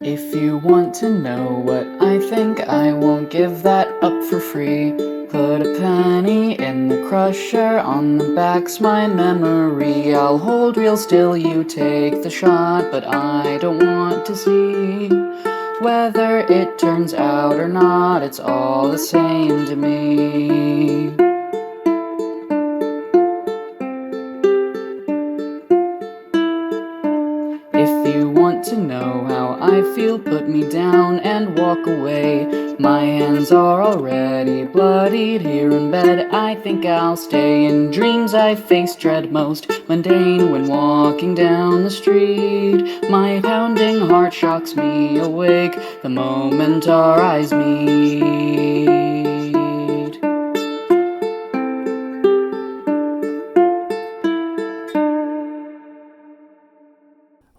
If you want to know what I think, I won't give that up for free. Put a penny in the crusher, on the back's my memory. I'll hold real still, you take the shot, but I don't want to see whether it turns out or not, it's all the same to me. If you want to know how I feel, put me down and walk away. My hands are already bloodied here in bed. I think I'll stay. In dreams I face dread most, mundane when walking down the street. My pounding heart shocks me awake the moment our eyes meet.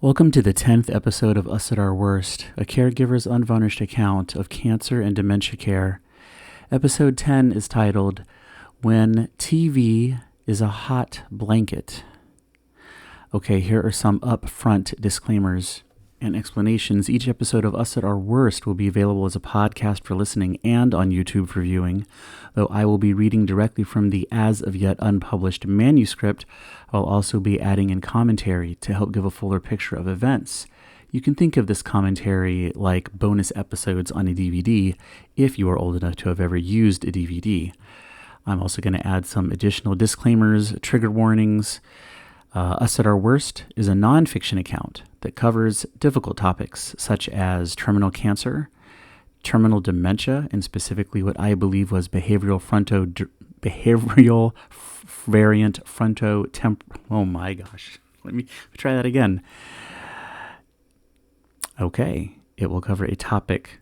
Welcome to the 10th episode of Us at Our Worst, a caregiver's unvarnished account of cancer and dementia care. Episode 10 is titled, When TV is a Hot Blanket. Okay, here are some upfront disclaimers and explanations. Each episode of Us at Our Worst will be available as a podcast for listening and on YouTube for viewing. Though I will be reading directly from the as of yet unpublished manuscript, I'll also be adding in commentary to help give a fuller picture of events. You can think of this commentary like bonus episodes on a DVD if you are old enough to have ever used a DVD. I'm also going to add some additional disclaimers, trigger warnings. Us at Our Worst is a nonfiction account that covers difficult topics such as terminal cancer, terminal dementia, and specifically what I believe was behavioral variant frontotemporal. Oh my gosh. Let me try that again. Okay. It will cover a topic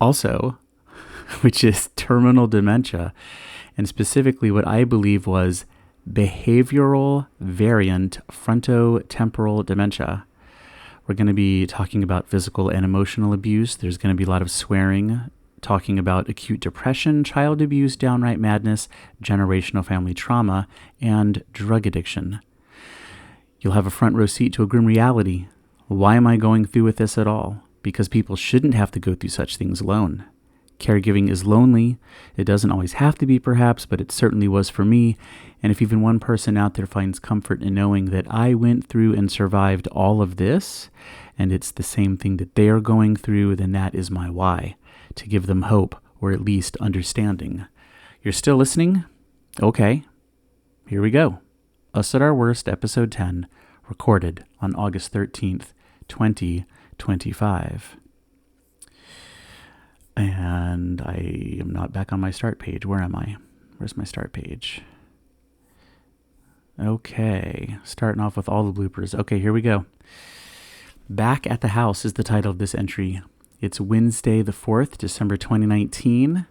also, which is terminal dementia, and specifically what I believe was behavioral variant frontotemporal dementia. We're going to be talking about physical and emotional abuse. There's going to be a lot of swearing, talking about acute depression, child abuse, downright madness, generational family trauma, and drug addiction. You'll have a front row seat to a grim reality. Why am I going through with this at all? Because people shouldn't have to go through such things alone. Caregiving is lonely. It doesn't always have to be, perhaps, but it certainly was for me. And if even one person out there finds comfort in knowing that I went through and survived all of this, and it's the same thing that they are going through, then that is my why, to give them hope, or at least understanding. You're still listening? Okay, here we go. Us at Our Worst, Episode 10, recorded on August 13th, 2025. And I am not back on my start page. Where am I? Where's my start page? Okay, starting off with all the bloopers. Okay, here we go. Back at the House is the title of this entry. It's Wednesday the 4th, December 2019.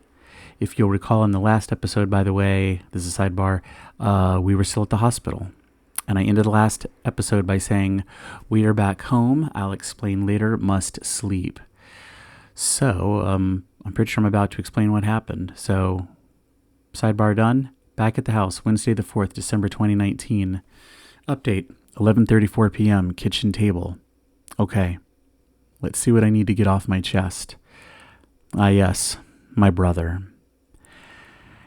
If you'll recall in the last episode, by the way, this is a sidebar, we were still at the hospital. And I ended the last episode by saying, we are back home. I'll explain later, must sleep. So, I'm pretty sure I'm about to explain what happened. So, sidebar done. Back at the house, Wednesday the 4th, December 2019. Update, 11:34 p.m., kitchen table. Okay, let's see what I need to get off my chest. Yes, my brother.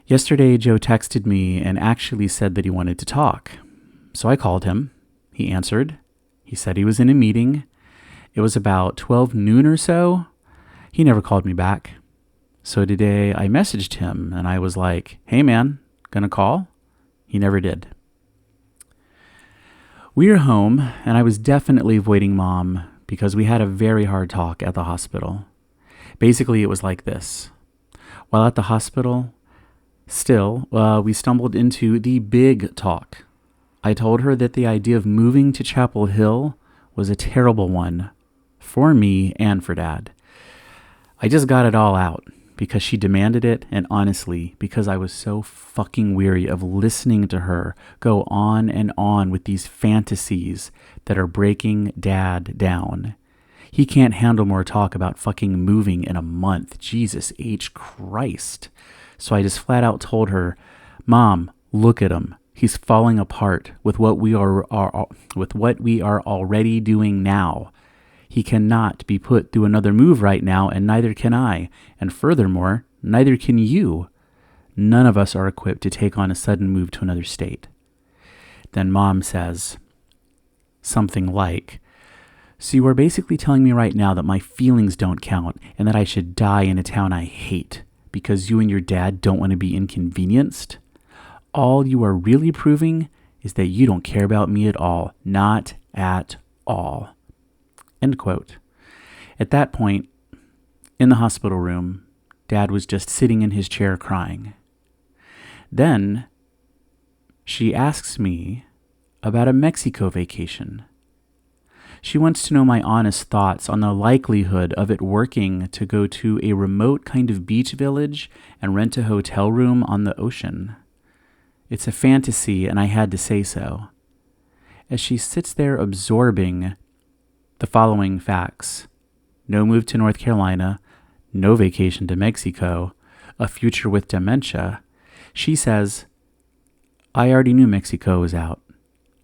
Yesterday, Joe texted me and actually said that he wanted to talk. So I called him. He answered. He said he was in a meeting. It was about 12 noon or so. He never called me back. So today I messaged him and I was like, hey man, gonna call? He never did. We are home and I was definitely avoiding Mom because we had a very hard talk at the hospital. Basically, it was like this. While at the hospital, we stumbled into the big talk. I told her that the idea of moving to Chapel Hill was a terrible one for me and for Dad. I just got it all out because she demanded it, and honestly, because I was so fucking weary of listening to her go on and on with these fantasies that are breaking Dad down. He can't handle more talk about fucking moving in a month. Jesus H. Christ. So I just flat out told her, Mom, look at him. He's falling apart with what we are already doing now. He cannot be put through another move right now, and neither can I. And furthermore, neither can you. None of us are equipped to take on a sudden move to another state. Then Mom says something like, so you are basically telling me right now that my feelings don't count and that I should die in a town I hate because you and your dad don't want to be inconvenienced? All you are really proving is that you don't care about me at all. Not at all. End quote. At that point, in the hospital room, Dad was just sitting in his chair crying. Then she asks me about a Mexico vacation. She wants to know my honest thoughts on the likelihood of it working to go to a remote kind of beach village and rent a hotel room on the ocean. It's a fantasy, and I had to say so. As she sits there absorbing the following facts: no move to North Carolina, no vacation to Mexico, a future with dementia, she says, I already knew Mexico was out.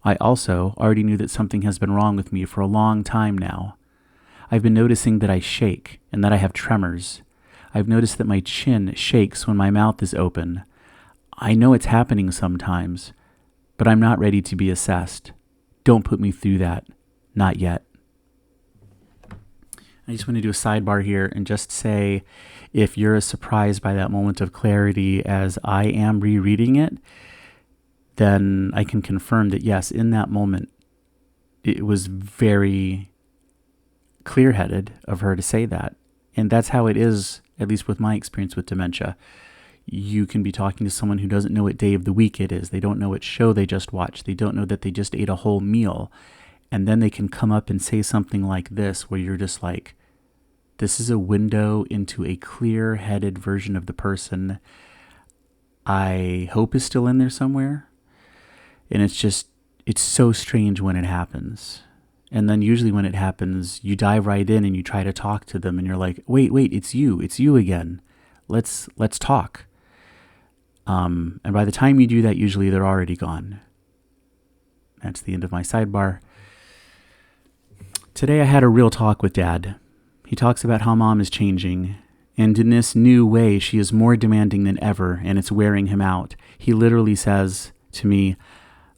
I also already knew that something has been wrong with me for a long time now. I've been noticing that I shake and that I have tremors. I've noticed that my chin shakes when my mouth is open. I know it's happening sometimes, but I'm not ready to be assessed. Don't put me through that. Not yet. I just want to do a sidebar here and just say, if you're as surprised by that moment of clarity as I am rereading it, then I can confirm that yes, in that moment, it was very clear-headed of her to say that. And that's how it is, at least with my experience with dementia. You can be talking to someone who doesn't know what day of the week it is. They don't know what show they just watched. They don't know that they just ate a whole meal. And then they can come up and say something like this, where you're just like, this is a window into a clear-headed version of the person I hope is still in there somewhere. And it's so strange when it happens. And then usually when it happens, you dive right in and you try to talk to them and you're like, wait, it's you again. Let's talk. And by the time you do that, usually they're already gone. That's the end of my sidebar. Today I had a real talk with Dad. He talks about how Mom is changing, and in this new way, she is more demanding than ever, and it's wearing him out. He literally says to me,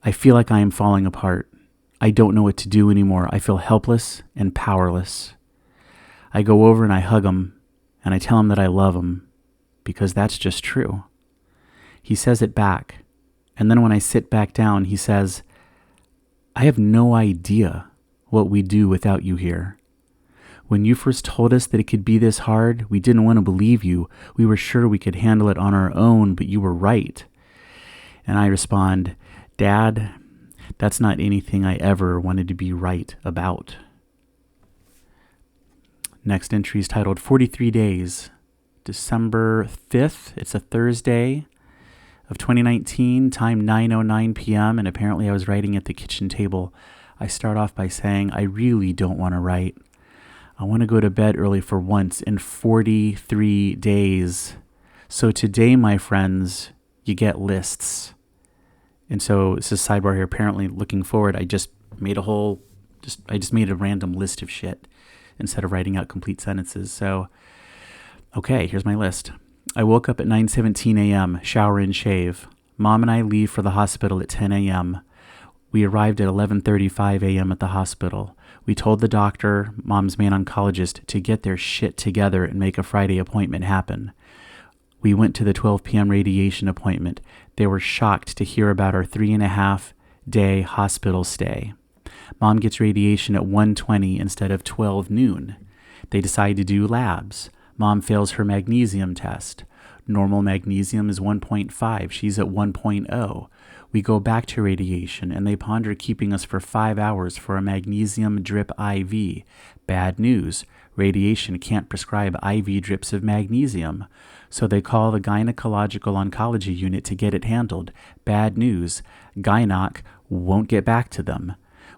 I feel like I am falling apart. I don't know what to do anymore. I feel helpless and powerless. I go over and I hug him, and I tell him that I love him, because that's just true. He says it back, and then when I sit back down, he says, I have no idea what we'd do without you here. When you first told us that it could be this hard, we didn't want to believe you. We were sure we could handle it on our own, but you were right. And I respond, Dad, that's not anything I ever wanted to be right about. Next entry is titled 43 Days, December 5th. It's a Thursday of 2019, time 9:09 p.m., and apparently I was writing at the kitchen table. I start off by saying, I really don't want to write. I want to go to bed early for once in 43 days. So today, my friends, you get lists. And so this is a sidebar here. Apparently, looking forward, I just made a random list of shit instead of writing out complete sentences. So, okay, here's my list. I woke up at 9:17 a.m., shower and shave. Mom and I leave for the hospital at 10 a.m. We arrived at 11:35 a.m. at the hospital. We told the doctor, Mom's main oncologist, to get their shit together and make a Friday appointment happen. We went to the 12 p.m. radiation appointment. They were shocked to hear about our 3.5-day hospital stay. Mom gets radiation at 1:20 instead of 12 noon. They decide to do labs. Mom fails her magnesium test. Normal magnesium is 1.5. She's at 1.0. We go back to radiation, and they ponder keeping us for 5 hours for a magnesium drip IV. Bad news. Radiation can't prescribe IV drips of magnesium. So they call the gynecological oncology unit to get it handled. Bad news. Gynoc won't get back to them.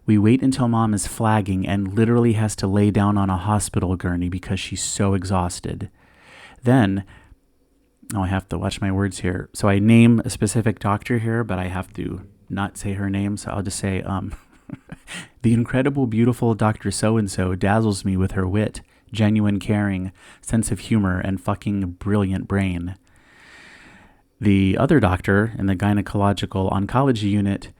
We wait until Mom is flagging and literally has to lay down on a hospital gurney because she's so exhausted. Then, I have to watch my words here. So I name a specific doctor here, but I have to not say her name. So I'll just say, The incredible, beautiful Dr. So-and-so dazzles me with her wit, genuine caring, sense of humor, and fucking brilliant brain. The other doctor in the gynecological oncology unit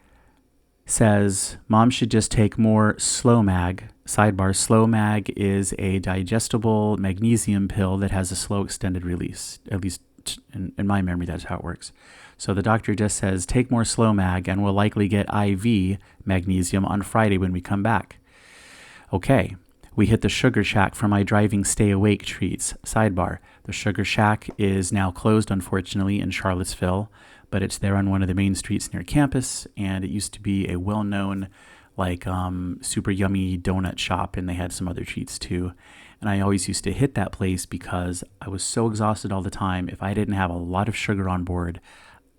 says mom should just take more Slow Mag. Sidebar, Slow Mag is a digestible magnesium pill that has a slow extended release. At least in my memory, that's how it works. So the doctor just says, take more Slow Mag and we'll likely get IV magnesium on Friday when we come back. Okay, we hit the Sugar Shack for my driving stay awake treats. Sidebar, the Sugar Shack is now closed, unfortunately, in Charlottesville, but it's there on one of the main streets near campus, and it used to be a well-known, super yummy donut shop, and they had some other treats too. And I always used to hit that place because I was so exhausted all the time. If I didn't have a lot of sugar on board,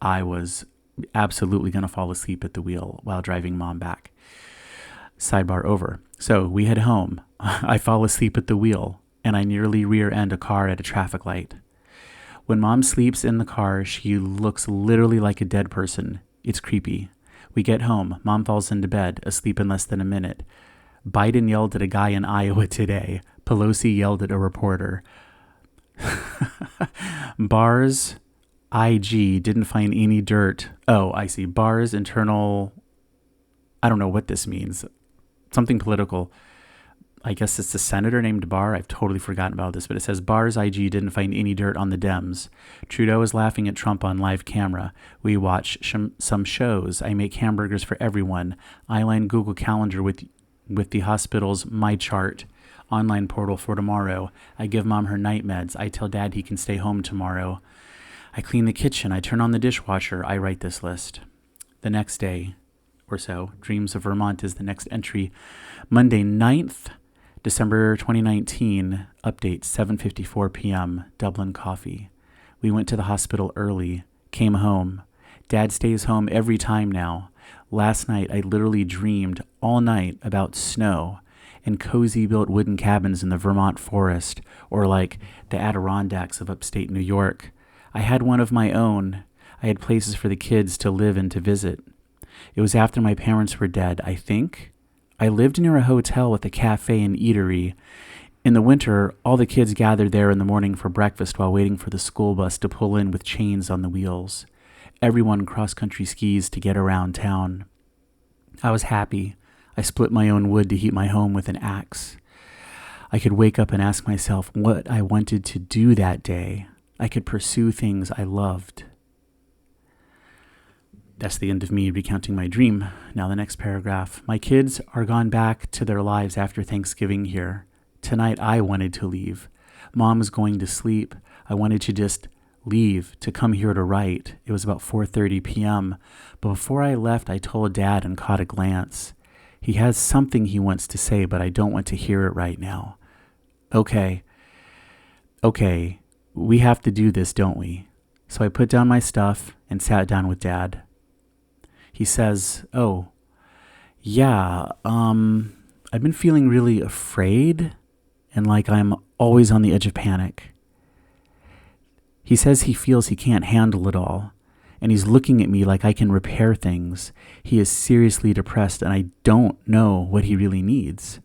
I was absolutely going to fall asleep at the wheel while driving mom back. Sidebar over. So we head home. I fall asleep at the wheel, and I nearly rear-end a car at a traffic light. When mom sleeps in the car, she looks literally like a dead person. It's creepy. We get home. Mom falls into bed, asleep in less than a minute. Biden yelled at a guy in Iowa today. Pelosi yelled at a reporter. Barr's IG didn't find any dirt. Oh, I see. Barr's internal... I don't know what this means. Something political. I guess it's a senator named Barr. I've totally forgotten about this, but it says Barr's IG didn't find any dirt on the Dems. Trudeau is laughing at Trump on live camera. We watch some shows. I make hamburgers for everyone. I line Google Calendar with the hospital's My Chart online portal for tomorrow. I give mom her night meds. I tell dad he can stay home tomorrow. I clean the kitchen. I turn on the dishwasher. I write this list. The next day or so, Dreams of Vermont is the next entry. Monday 9th, December 2019, update 7:54 p.m., Dublin coffee. We went to the hospital early, came home. Dad stays home every time now. Last night, I literally dreamed all night about snow and cozy built wooden cabins in the Vermont forest, or like the Adirondacks of upstate New York. I had one of my own. I had places for the kids to live and to visit. It was after my parents were dead, I think. I lived near a hotel with a cafe and eatery. In the winter, all the kids gathered there in the morning for breakfast while waiting for the school bus to pull in with chains on the wheels. Everyone cross-country skis to get around town. I was happy. I split my own wood to heat my home with an axe. I could wake up and ask myself what I wanted to do that day. I could pursue things I loved. That's the end of me recounting my dream. Now the next paragraph. My kids are gone back to their lives after Thanksgiving here. Tonight I wanted to leave. Mom was going to sleep. I wanted to just leave, to come here to write. It was about 4:30 p.m. But before I left, I told Dad and caught a glance. He has something he wants to say, but I don't want to hear it right now. Okay, we have to do this, don't we? So I put down my stuff and sat down with Dad. He says, oh, yeah, I've been feeling really afraid and like I'm always on the edge of panic. He says he feels he can't handle it all, and he's looking at me like I can repair things. He is seriously depressed, and I don't know what he really needs.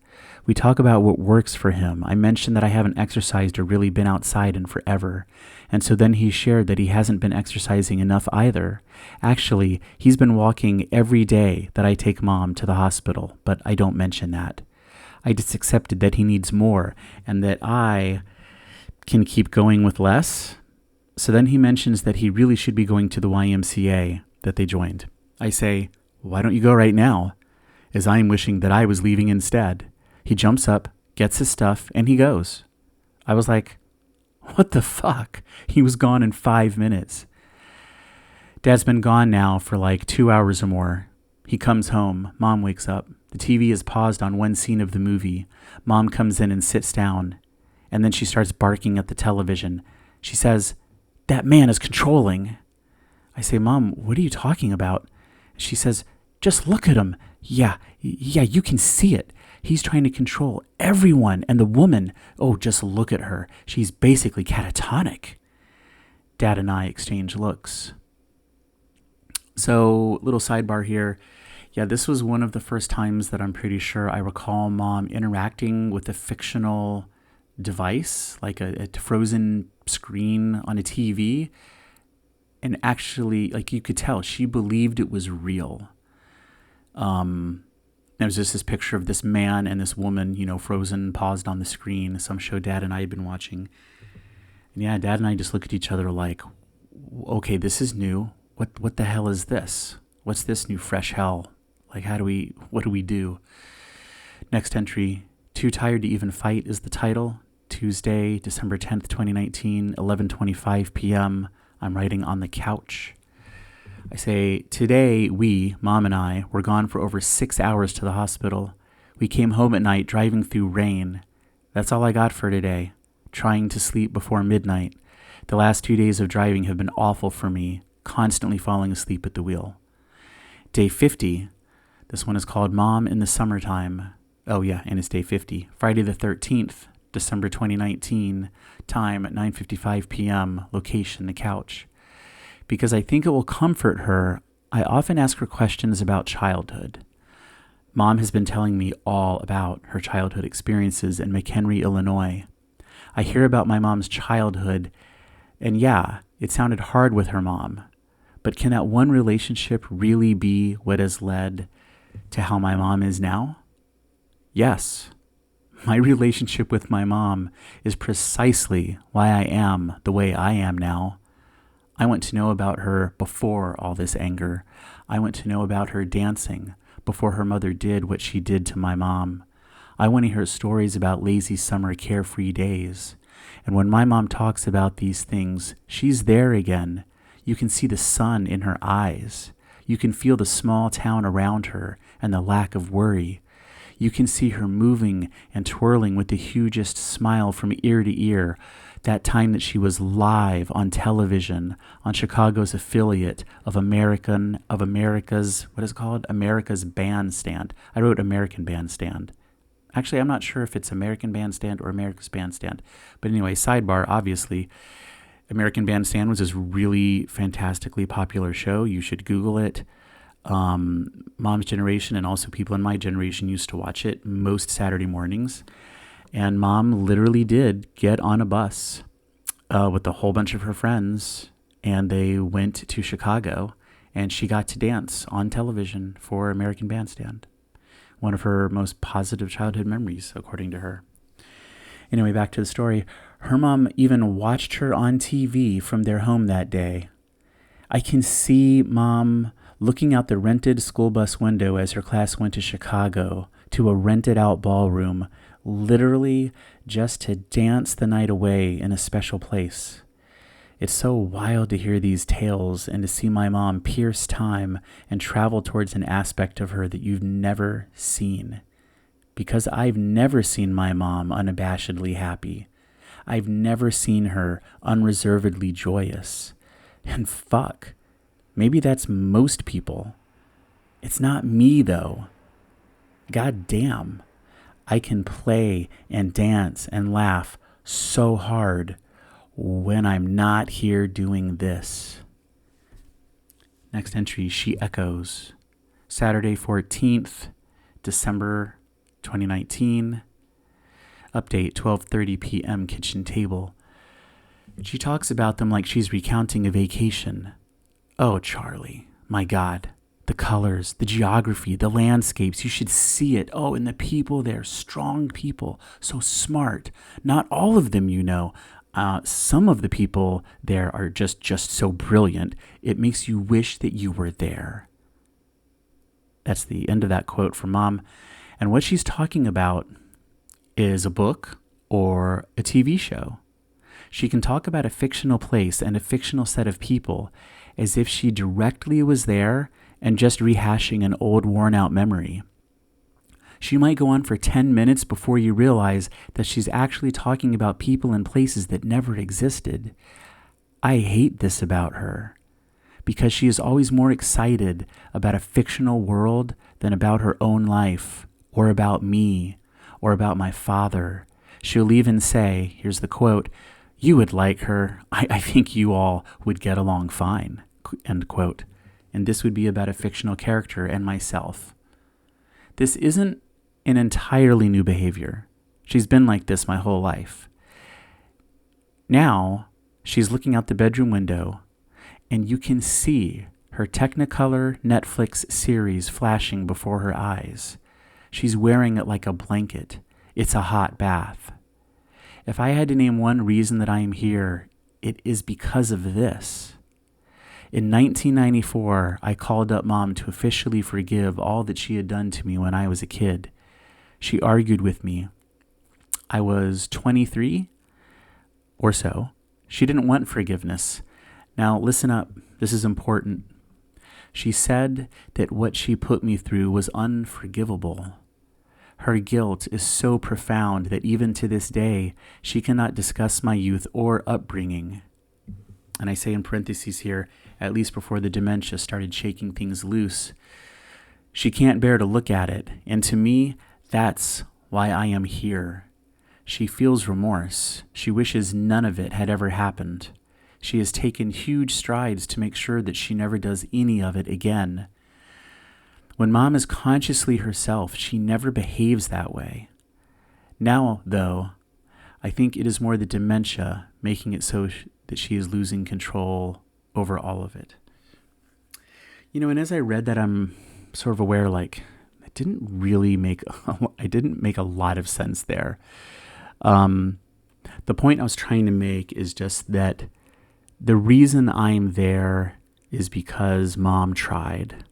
We talk about what works for him. I mentioned that I haven't exercised or really been outside in forever. And so then he shared that he hasn't been exercising enough either. Actually, he's been walking every day that I take Mom to the hospital, but I don't mention that. I just accepted that he needs more and that I can keep going with less. So then he mentions that he really should be going to the YMCA that they joined. I say, why don't you go right now? As I am wishing that I was leaving instead. He jumps up, gets his stuff, and he goes. I was like, what the fuck? He was gone in 5 minutes. Dad's been gone now for like 2 hours or more. He comes home. Mom wakes up. The TV is paused on one scene of the movie. Mom comes in and sits down. And then she starts barking at the television. She says, that man is controlling. I say, Mom, what are you talking about? She says, just look at him. Yeah, you can see it. He's trying to control everyone, and the woman, oh, just look at her. She's basically catatonic. Dad and I exchange looks. So, little sidebar here. Yeah, this was one of the first times that I'm pretty sure I recall Mom interacting with a fictional device, like a frozen screen on a TV. And actually, like, you could tell she believed it was real. There was just this picture of this man and this woman, frozen, paused on the screen, some show Dad and I had been watching. And yeah, Dad and I just look at each other like, okay, this is new. What the hell is this? What's this new fresh hell? Like, what do we do? Next entry, Too Tired to Even Fight is the title. Tuesday, December 10th, 2019, 11:25 p.m. I'm writing on the couch. I say, today we, Mom and I, were gone for over 6 hours to the hospital. We came home at night driving through rain. That's all I got for today. Trying to sleep before midnight. The last 2 days of driving have been awful for me, constantly falling asleep at the wheel. Day 50. This one is called Mom in the Summertime. Oh yeah, and it's day 50. Friday the 13th, December 2019. Time at 9:55 p.m. Location, the couch. Because I think it will comfort her, I often ask her questions about childhood. Mom has been telling me all about her childhood experiences in McHenry, Illinois. I hear about my mom's childhood, and yeah, it sounded hard with her mom. But can that one relationship really be what has led to how my mom is now? Yes. My relationship with my mom is precisely why I am the way I am now. I want to know about her before all this anger. I want to know about her dancing before her mother did what she did to my mom. I want to hear stories about lazy summer carefree days. And when my mom talks about these things, she's there again. You can see the sun in her eyes. You can feel the small town around her and the lack of worry. You can see her moving and twirling with the hugest smile from ear to ear. That time that she was live on television on Chicago's affiliate of America's, what is it called? America's Bandstand. I wrote American Bandstand. Actually, I'm not sure if it's American Bandstand or America's Bandstand. But anyway, sidebar, obviously, American Bandstand was this really fantastically popular show. You should Google it. Mom's generation and also people in my generation used to watch it most Saturday mornings. And Mom literally did get on a bus with a whole bunch of her friends, and they went to Chicago, and she got to dance on television for American Bandstand. One of her most positive childhood memories, according to her. Anyway, back to the story. Her mom even watched her on TV from their home that day. I can see Mom looking out the rented school bus window as her class went to Chicago to a rented out ballroom, literally just to dance the night away in a special place. It's so wild to hear these tales and to see my mom pierce time and travel towards an aspect of her that you've never seen. Because I've never seen my mom unabashedly happy. I've never seen her unreservedly joyous. And fuck, maybe that's most people. It's not me though. God damn. I can play and dance and laugh so hard when I'm not here doing this. Next entry, she echoes. Saturday 14th, December 2019. Update, 12:30 p.m. kitchen table. She talks about them like she's recounting a vacation. Oh, Charlie, my God. The colors, the geography, the landscapes, you should see it. Oh, and the people there, strong people, so smart. Not all of them, some of the people there are just so brilliant. It makes you wish that you were there. That's the end of that quote from Mom. And what she's talking about is a book or a TV show. She can talk about a fictional place and a fictional set of people as if she directly was there and just rehashing an old worn-out memory. She might go on for 10 minutes before you realize that she's actually talking about people and places that never existed. I hate this about her, because she is always more excited about a fictional world than about her own life, or about me, or about my father. She'll even say, here's the quote, "You would like her. I think you all would get along fine," end quote. and this would be about a fictional character and myself. This isn't an entirely new behavior. She's been like this my whole life. Now, she's looking out the bedroom window, and you can see her Technicolor Netflix series flashing before her eyes. She's wearing it like a blanket. It's a hot bath. If I had to name one reason that I am here, it is because of this. In 1994, I called up Mom to officially forgive all that she had done to me when I was a kid. She argued with me. I was 23 or so. She didn't want forgiveness. Now, listen up. This is important. She said that what she put me through was unforgivable. Her guilt is so profound that even to this day, she cannot discuss my youth or upbringing. And I say in parentheses here, at least before the dementia started shaking things loose. She can't bear to look at it, and to me, that's why I am here. She feels remorse. She wishes none of it had ever happened. She has taken huge strides to make sure that she never does any of it again. When Mom is consciously herself, she never behaves that way. Now, though, I think it is more the dementia making it so that she is losing control over all of it. And as I read that, I'm sort of aware, I didn't make a lot of sense there. The point I was trying to make is just that the reason I'm there is because Mom tried,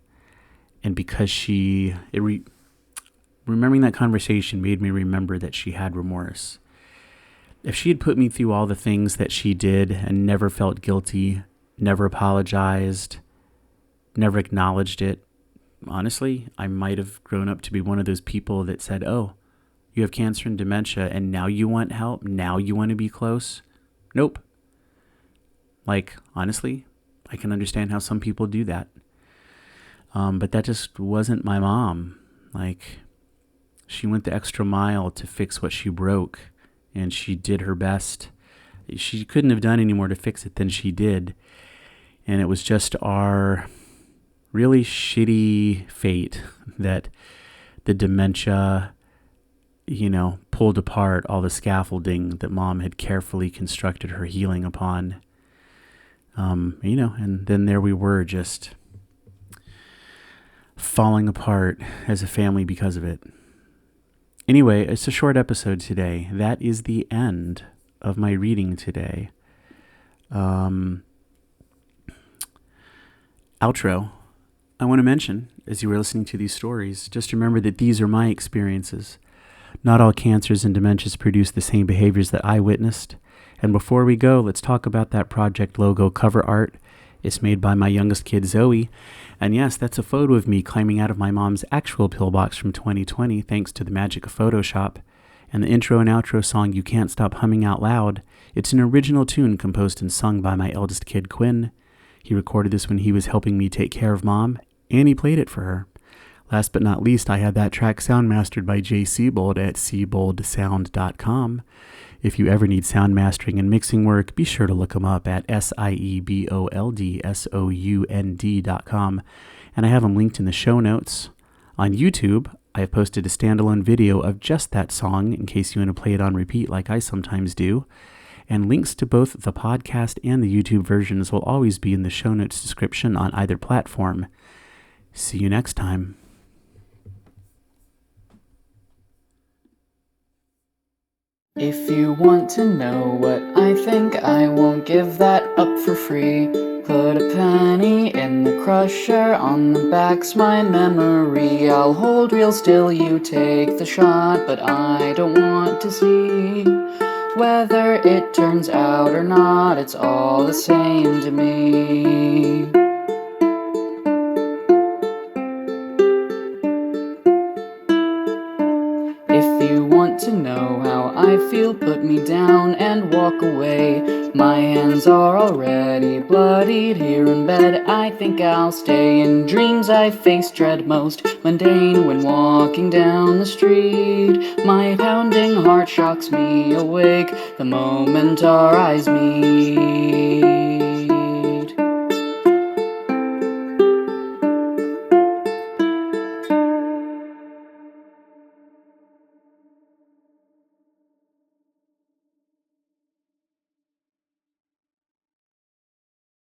and because remembering that conversation made me remember that she had remorse. If she had put me through all the things that she did and never felt guilty, never apologized, never acknowledged it, honestly, I might have grown up to be one of those people that said, oh, you have cancer and dementia, and now you want help? Now you want to be close? Nope. Honestly, I can understand how some people do that. But that just wasn't my mom. She went the extra mile to fix what she broke, and she did her best. She couldn't have done any more to fix it than she did. And it was just our really shitty fate that the dementia, pulled apart all the scaffolding that Mom had carefully constructed her healing upon. And then there we were, just falling apart as a family because of it. Anyway, it's a short episode today. That is the end of my reading today. Outro. I want to mention, as you were listening to these stories, just remember that these are my experiences. Not all cancers and dementias produce the same behaviors that I witnessed. And before we go, let's talk about that project logo cover art. It's made by my youngest kid, Zoe. And yes, that's a photo of me climbing out of my mom's actual pillbox from 2020, thanks to the magic of Photoshop. And the intro and outro song, You Can't Stop Humming Out Loud, it's an original tune composed and sung by my eldest kid, Quinn. He recorded this when he was helping me take care of Mom, and he played it for her. Last but not least, I had that track sound mastered by Jay Siebold at sieboldsound.com. If you ever need sound mastering and mixing work, be sure to look him up at sieboldsound.com. And I have them linked in the show notes. On YouTube, I have posted a standalone video of just that song in case you want to play it on repeat like I sometimes do. And links to both the podcast and the YouTube versions will always be in the show notes description on either platform. See you next time. If you want to know what I think, I won't give that up for free. Put a penny in the crusher, on the back's my memory. I'll hold real still, you take the shot, but I don't want to see whether it turns out or not. It's all the same to me. If you want to know how I feel, put me down and walk away. My hands are already bloodied here in bed. I think I'll stay. In dreams I face dread most mundane when walking down the street. My pounding heart shocks me awake the moment our eyes meet.